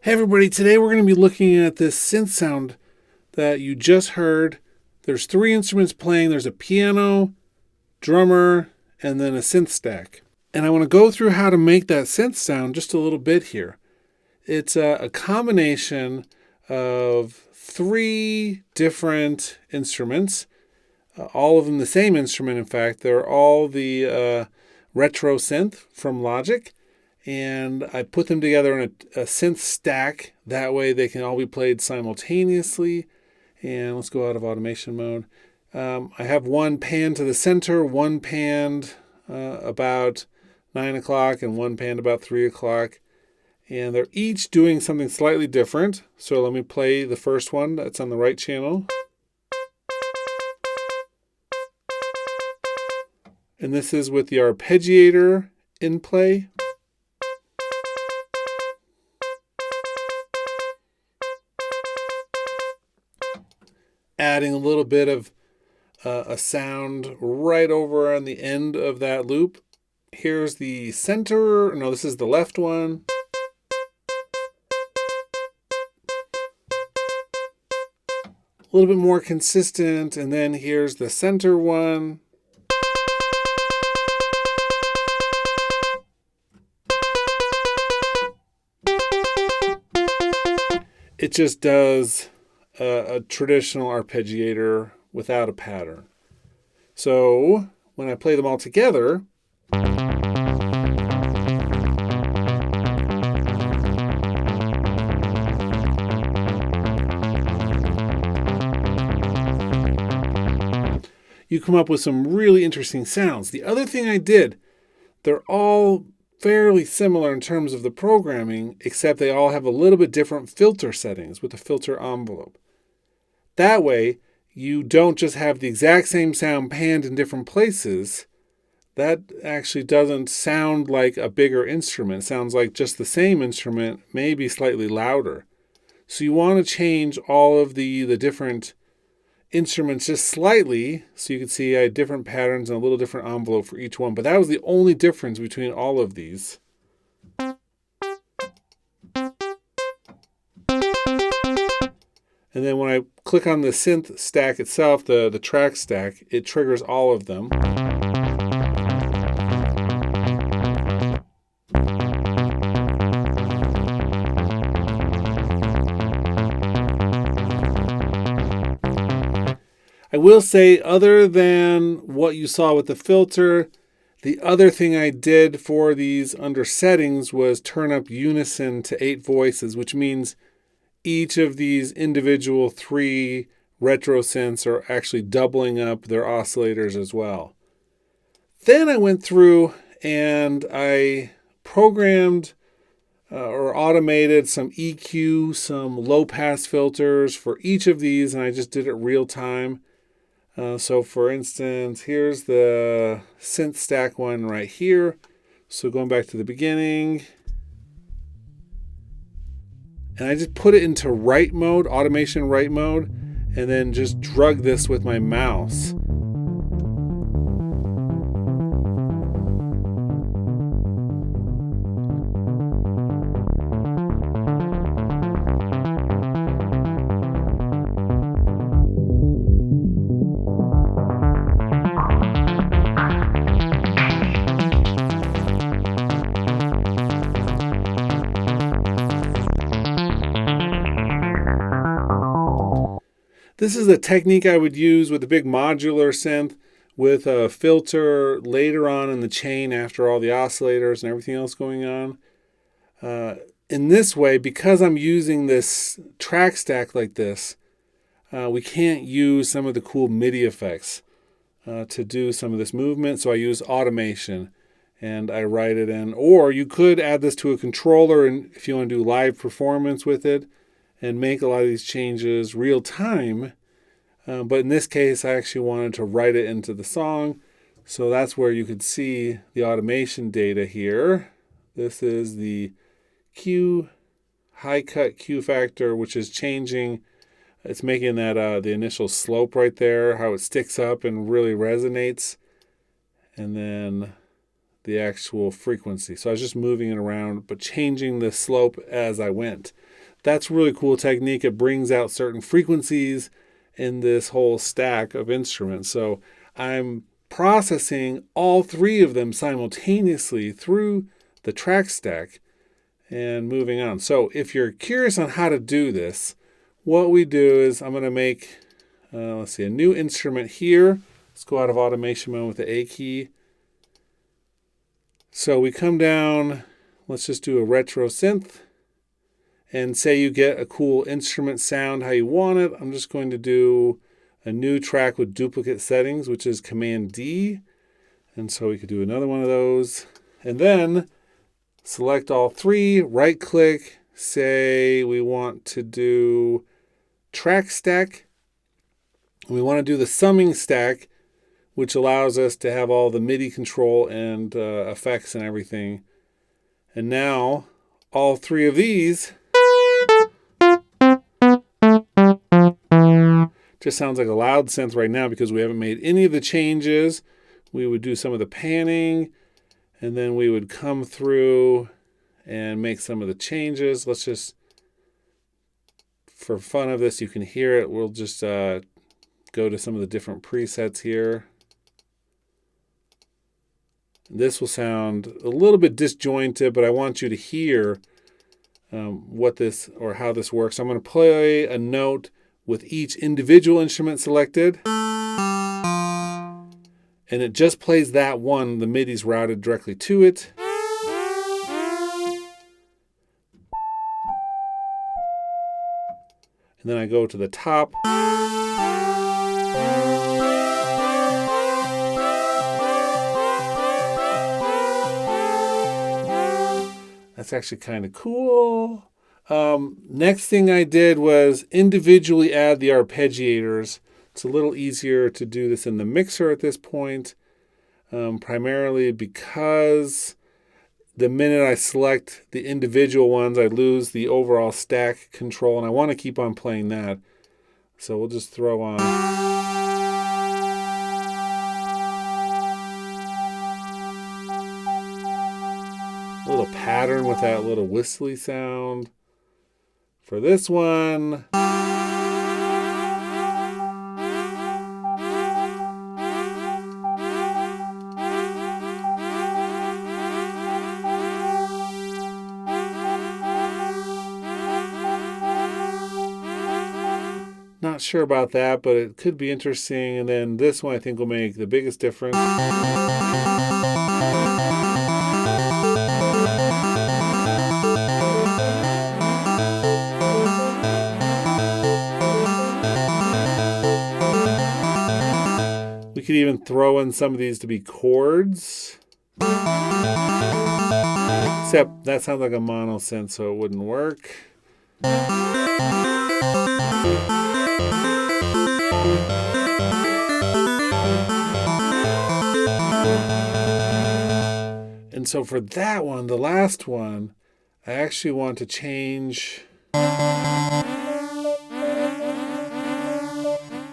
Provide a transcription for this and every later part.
Hey everybody, today we're going to be looking at this synth sound that you just heard. There's three instruments playing. There's a piano, drummer, and then a synth stack. And I want to go through how to make that synth sound just a little bit here. It's a combination of three different instruments, all of them the same instrument, in fact. They're all the retro synth from Logic. And I put them together in a synth stack. That way they can all be played simultaneously. And let's go out of automation mode. I have one panned to the center, one panned about 9 o'clock, and one panned about 3 o'clock. And they're each doing something slightly different. So let me play the first one that's on the right channel. And this is with the arpeggiator in play. Adding a little bit of a sound right over on the end of that loop. Here's the center. No, this is the left one. A little bit more consistent. And then here's the center one. It just does a traditional arpeggiator without a pattern. So when I play them all together, you come up with some really interesting sounds. The other thing I did, they're all fairly similar in terms of the programming, except they all have a little bit different filter settings with the filter envelope. That way, you don't just have the exact same sound panned in different places. That actually doesn't sound like a bigger instrument. It sounds like just the same instrument, maybe slightly louder. So you want to change all of the different instruments just slightly, so you can see I had different patterns and a little different envelope for each one. But that was the only difference between all of these. And then when I click on the synth stack itself, the track stack, it triggers all of them. I will say, other than what you saw with the filter, the other thing I did for these under settings was turn up unison to 8 voices, which means each of these individual 3 retro synths are actually doubling up their oscillators as well. Then I went through and I programmed or automated some EQ, some low pass filters for each of these, and I just did it real time. So for instance, here's the synth stack one right here. So going back to the beginning, and I just put it into write mode, automation write mode, and then just drug this with my mouse. This is a technique I would use with a big modular synth with a filter later on in the chain after all the oscillators and everything else going on. In this way, because I'm using this track stack like this, we can't use some of the cool MIDI effects to do some of this movement. So I use automation and I write it in. Or you could add this to a controller and if you want to do live performance with it, and make a lot of these changes real time. But in this case, I actually wanted to write it into the song. So that's where you could see the automation data here. This is the Q, high cut Q factor, which is changing. It's making that the initial slope right there, how it sticks up and really resonates. And then the actual frequency. So I was just moving it around, but changing the slope as I went. that's a really cool technique. It brings out certain frequencies in this whole stack of instruments. So I'm processing all three of them simultaneously through the track stack and moving on. So if you're curious on how to do this, what we do is I'm going to make, a new instrument here. Let's go out of automation mode with the A key. So we come down, let's just do a retro synth. And say you get a cool instrument sound how you want it. I'm just going to do a new track with duplicate settings, which is Command D. And so we could do another one of those. And then select all three, right click, say we want to do track stack. We want to do the summing stack, which allows us to have all the MIDI control and effects and everything. And now all three of these just sounds like a loud synth right now because we haven't made any of the changes. We would do some of the panning, and then we would come through and make some of the changes. Let's just, for fun of this, you can hear it. We'll just go to some of the different presets here. This will sound a little bit disjointed, but I want you to hear what this or how this works. I'm going to play a note with each individual instrument selected. And it just plays that one. The MIDI's routed directly to it. And then I go to the top. That's actually kind of cool. Next thing I did was individually add the arpeggiators. It's a little easier to do this in the mixer at this point, primarily because the minute I select the individual ones, I lose the overall stack control, and I want to keep on playing that. So we'll just throw on. A little pattern with that little whistly sound. For this one, not sure about that, but it could be interesting. And then this one I think will make the biggest difference. We could even throw in some of these to be chords. Except that sounds like a mono synth, so it wouldn't work. And so for that one, the last one, I actually want to change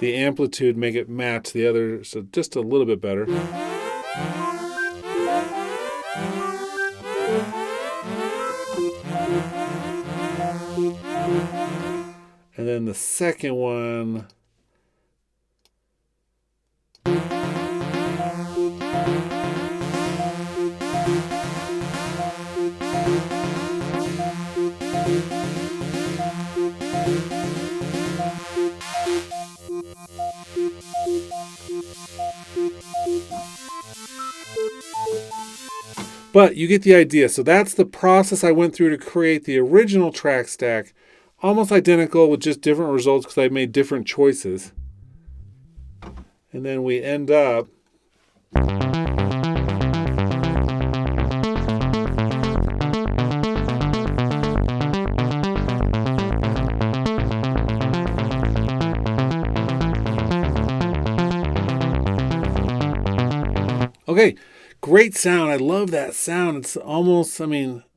the amplitude, make it match the other, so just a little bit better. And then the second one, but you get the idea. So that's the process I went through to create the original track stack. Almost identical with just different results because I made different choices. And then we end up okay, great sound. I love that sound. It's almost,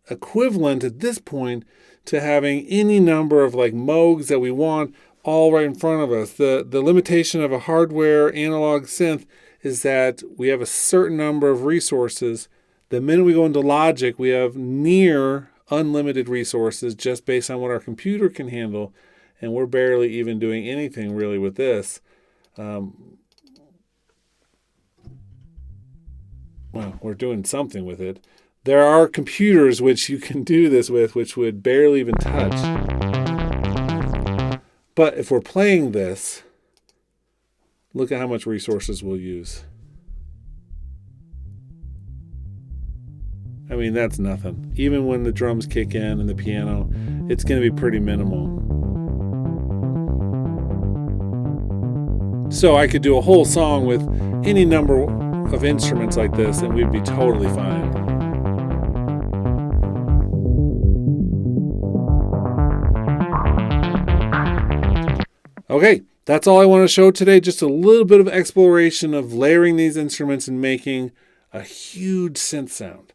equivalent at this point to having any number of like Moogs that we want all right in front of us. The limitation of a hardware analog synth is that we have a certain number of resources. The minute we go into Logic, we have near unlimited resources just based on what our computer can handle, and we're barely even doing anything really with this. Well, we're doing something with it. There are computers which you can do this with, which would barely even touch. But if we're playing this, look at how much resources we'll use. I mean, that's nothing. Even when the drums kick in and the piano, it's going to be pretty minimal. So I could do a whole song with any number of instruments like this, and we'd be totally fine. Okay, that's all I want to show today. Just a little bit of exploration of layering these instruments and making a huge synth sound.